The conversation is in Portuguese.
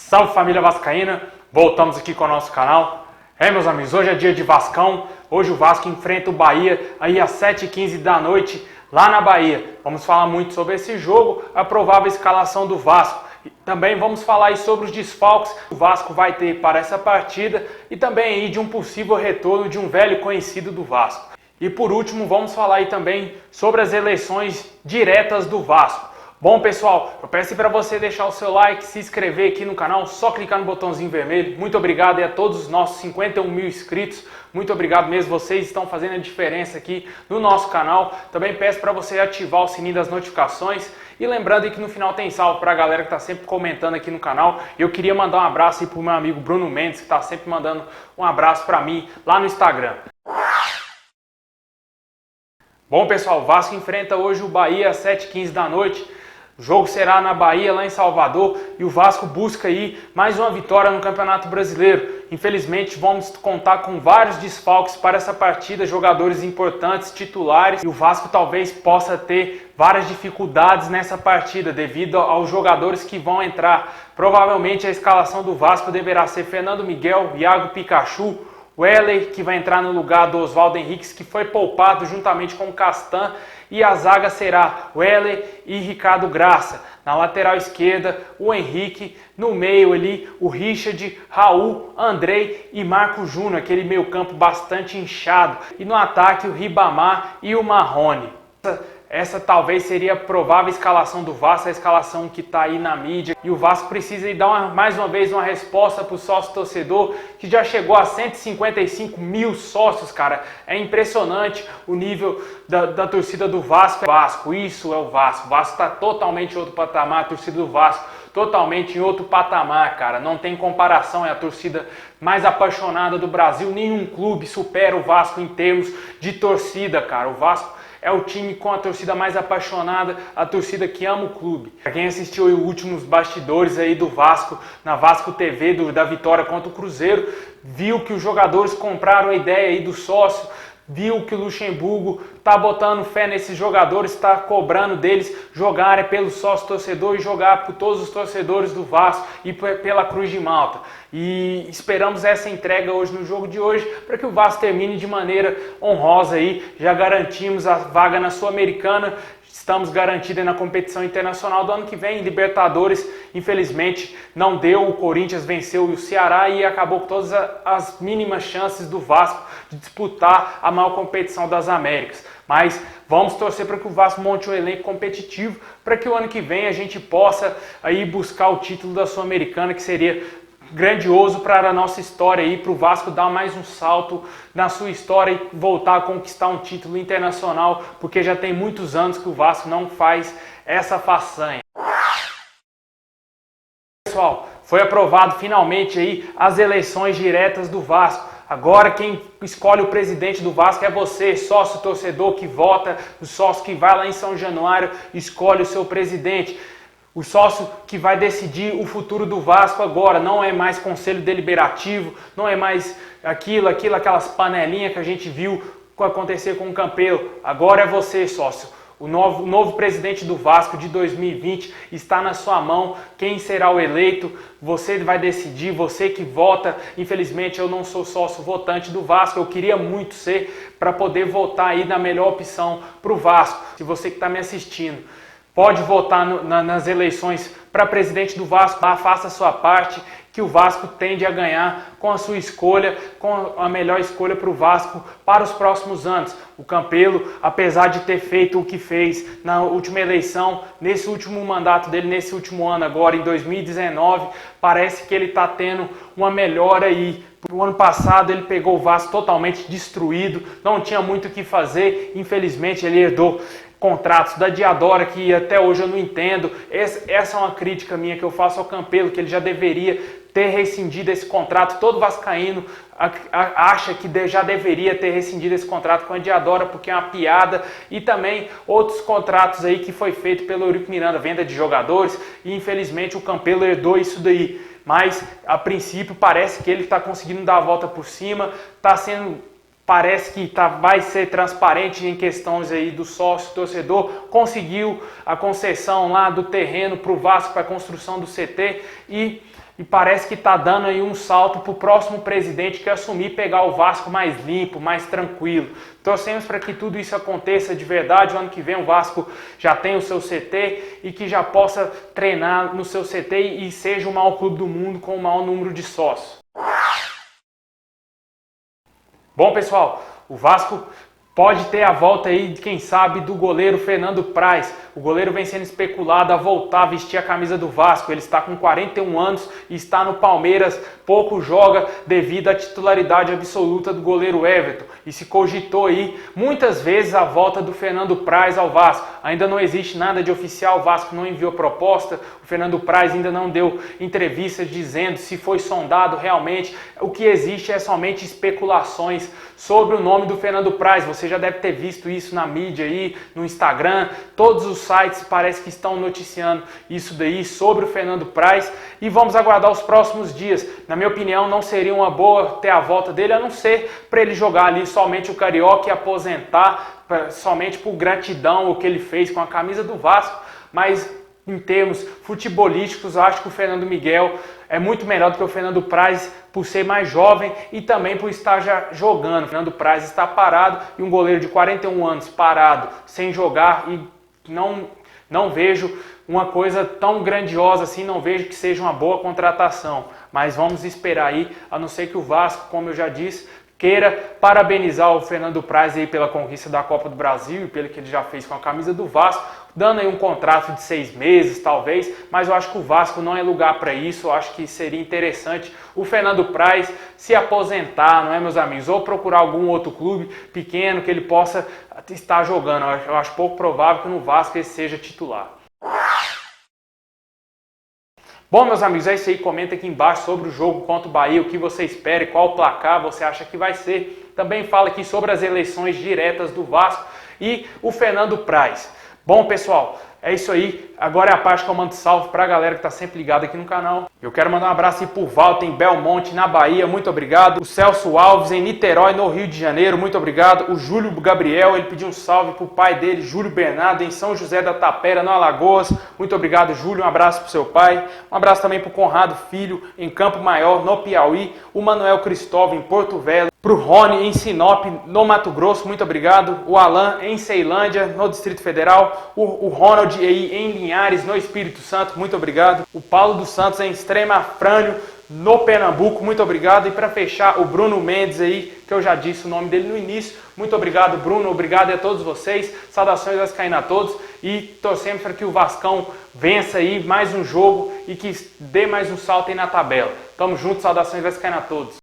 Salve família vascaína, voltamos aqui com o nosso canal. Meus amigos, hoje é dia de Vascão. Hoje o Vasco enfrenta o Bahia aí às 7h15 da noite lá na Bahia. Vamos falar muito sobre esse jogo, a provável escalação do Vasco. E também vamos falar aí sobre os desfalques que o Vasco vai ter para essa partida e também aí de um possível retorno de um velho conhecido do Vasco. E por último, vamos falar aí também sobre as eleições diretas do Vasco. Bom pessoal, eu peço para você deixar o seu like, se inscrever aqui no canal, só clicar no botãozinho vermelho. Muito obrigado a todos os nossos 51 mil inscritos. Muito obrigado mesmo, vocês estão fazendo a diferença aqui no nosso canal. Também peço para você ativar o sininho das notificações. E lembrando aí que no final tem salve para a galera que está sempre comentando aqui no canal. Eu queria mandar um abraço aí para o meu amigo Bruno Mendes, que está sempre mandando um abraço para mim lá no Instagram. Bom pessoal, o Vasco enfrenta hoje o Bahia às 7h15 da noite. O jogo será na Bahia, lá em Salvador, e o Vasco busca aí mais uma vitória no Campeonato Brasileiro. Infelizmente vamos contar com vários desfalques para essa partida, jogadores importantes, titulares, e o Vasco talvez possa ter várias dificuldades nessa partida devido aos jogadores que vão entrar. Provavelmente a escalação do Vasco deverá ser Fernando Miguel, Iago Pikachu, Weller, que vai entrar no lugar do Oswaldo Henrique, que foi poupado juntamente com o Castan, e a zaga será Weller e Ricardo Graça. Na lateral esquerda, o Henrique, no meio ali, o Richard, Raul, Andrei e Marco Júnior, aquele meio campo bastante inchado. E no ataque, o Ribamar e o Marrone. Essa talvez seria a provável escalação do Vasco, a escalação que está aí na mídia. E o Vasco precisa dar mais uma vez uma resposta para o sócio torcedor, que já chegou a 155 mil sócios, cara. É impressionante o nível da torcida do Vasco. Isso é o Vasco. O Vasco está totalmente em outro patamar, a torcida do Vasco totalmente em outro patamar, cara. Não tem comparação, é a torcida mais apaixonada do Brasil. Nenhum clube supera o Vasco em termos de torcida, cara. O Vasco é o time com a torcida mais apaixonada, a torcida que ama o clube. Para quem assistiu os últimos bastidores aí do Vasco, na Vasco TV, da vitória contra o Cruzeiro, viu que os jogadores compraram a ideia aí do sócio, viu que o Luxemburgo está botando fé nesses jogadores, está cobrando deles jogarem pelo sócio torcedor e jogar por todos os torcedores do Vasco e pela Cruz de Malta. E esperamos essa entrega hoje no jogo de hoje para que o Vasco termine de maneira honrosa aí. Já garantimos a vaga na Sul-Americana. Estamos garantidos na competição internacional do ano que vem. Libertadores, infelizmente, não deu. O Corinthians venceu o Ceará e acabou com todas as mínimas chances do Vasco de disputar a maior competição das Américas. Mas vamos torcer para que o Vasco monte um elenco competitivo para que o ano que vem a gente possa aí buscar o título da Sul-Americana, que seria grandioso para a nossa história aí, para o Vasco dar mais um salto na sua história e voltar a conquistar um título internacional, porque já tem muitos anos que o Vasco não faz essa façanha. Pessoal, foi aprovado finalmente aí as eleições diretas do Vasco. Agora quem escolhe o presidente do Vasco é você, sócio torcedor que vota, o sócio que vai lá em São Januário, escolhe o seu presidente. O sócio que vai decidir o futuro do Vasco agora, não é mais conselho deliberativo, não é mais aquelas panelinhas que a gente viu acontecer com o Campelo. Agora é você, sócio. O novo presidente do Vasco de 2020 está na sua mão. Quem será o eleito? Você vai decidir, você que vota. Infelizmente eu não sou sócio votante do Vasco. Eu queria muito ser para poder votar aí na melhor opção para o Vasco. Se você que está me assistindo pode votar nas eleições para presidente do Vasco, faça a sua parte, que o Vasco tende a ganhar com a sua escolha, com a melhor escolha para o Vasco para os próximos anos. O Campelo, apesar de ter feito o que fez na última eleição, nesse último mandato dele, nesse último ano agora, em 2019, parece que ele está tendo uma melhora aí. O ano passado ele pegou o Vasco totalmente destruído, não tinha muito o que fazer, infelizmente ele herdou contratos da Diadora que até hoje eu não entendo. Essa é uma crítica minha que eu faço ao Campelo, que ele já deveria ter rescindido esse contrato. Todo vascaíno acha que já deveria ter rescindido esse contrato com a Diadora, porque é uma piada. E também outros contratos aí que foi feito pelo Eurico Miranda, venda de jogadores, e infelizmente o Campelo herdou isso daí. Mas a princípio parece que ele está conseguindo dar a volta por cima, parece que vai ser transparente em questões aí do sócio torcedor, conseguiu a concessão lá do terreno para o Vasco para a construção do CT e e parece que está dando aí um salto para o próximo presidente que assumir pegar o Vasco mais limpo, mais tranquilo. Torcemos para que tudo isso aconteça de verdade. O ano que vem o Vasco já tem o seu CT e que já possa treinar no seu CT e seja o maior clube do mundo com o maior número de sócios. Bom, pessoal, o Vasco pode ter a volta aí, quem sabe, do goleiro Fernando Praz. O goleiro vem sendo especulado a voltar a vestir a camisa do Vasco. Ele está com 41 anos e está no Palmeiras. Pouco joga devido à titularidade absoluta do goleiro Everton. E se cogitou aí muitas vezes a volta do Fernando Praz ao Vasco. Ainda não existe nada de oficial, o Vasco não enviou proposta. O Fernando Praz ainda não deu entrevistas dizendo se foi sondado realmente. O que existe é somente especulações sobre o nome do Fernando Praz. Você já deve ter visto isso na mídia aí, no Instagram. Todos os sites parece que estão noticiando isso daí sobre o Fernando Praz. E vamos aguardar os próximos dias. Na minha opinião, não seria uma boa ter a volta dele, a não ser para ele jogar ali somente o Carioca e aposentar, somente por gratidão o que ele fez com a camisa do Vasco. Mas em termos futebolísticos, eu acho que o Fernando Miguel é muito melhor do que o Fernando Praz por ser mais jovem e também por estar já jogando. O Fernando Praz está parado e um goleiro de 41 anos parado, sem jogar, e não vejo uma coisa tão grandiosa assim, não vejo que seja uma boa contratação. Mas vamos esperar aí, a não ser que o Vasco, como eu já disse, queira parabenizar o Fernando Praz aí pela conquista da Copa do Brasil e pelo que ele já fez com a camisa do Vasco, dando aí um contrato de 6 meses talvez, mas eu acho que o Vasco não é lugar para isso. Eu acho que seria interessante o Fernando Praz se aposentar, não é, meus amigos, ou procurar algum outro clube pequeno que ele possa estar jogando. Eu acho pouco provável que no Vasco ele seja titular. Bom, meus amigos, é isso aí. Comenta aqui embaixo sobre o jogo contra o Bahia, o que você espera e qual placar você acha que vai ser. Também fala aqui sobre as eleições diretas do Vasco e o Fernando Praz. Bom, pessoal, é isso aí. Agora é a parte que eu mando salve para a galera que está sempre ligada aqui no canal. Eu quero mandar um abraço aí por Walter, em Belmonte, na Bahia, muito obrigado. O Celso Alves, em Niterói, no Rio de Janeiro, muito obrigado. O Júlio Gabriel, ele pediu um salve para o pai dele, Júlio Bernardo, em São José da Tapera, no Alagoas. Muito obrigado, Júlio, um abraço para o seu pai. Um abraço também para o Conrado Filho, em Campo Maior, no Piauí. O Manuel Cristóvão, em Porto Velho. Para o Rony, em Sinop, no Mato Grosso, muito obrigado. O Alan, em Ceilândia, no Distrito Federal. O Ronald, aí, em Linhares, no Espírito Santo, muito obrigado. O Paulo dos Santos, em Extrema Frânio, no Pernambuco, muito obrigado. E para fechar, o Bruno Mendes aí, que eu já disse o nome dele no início. Muito obrigado, Bruno. Obrigado a todos vocês. Saudações vascaínas a todos. E torcemos para que o Vascão vença aí mais um jogo e que dê mais um salto aí na tabela. Tamo junto, saudações vascaínas a todos.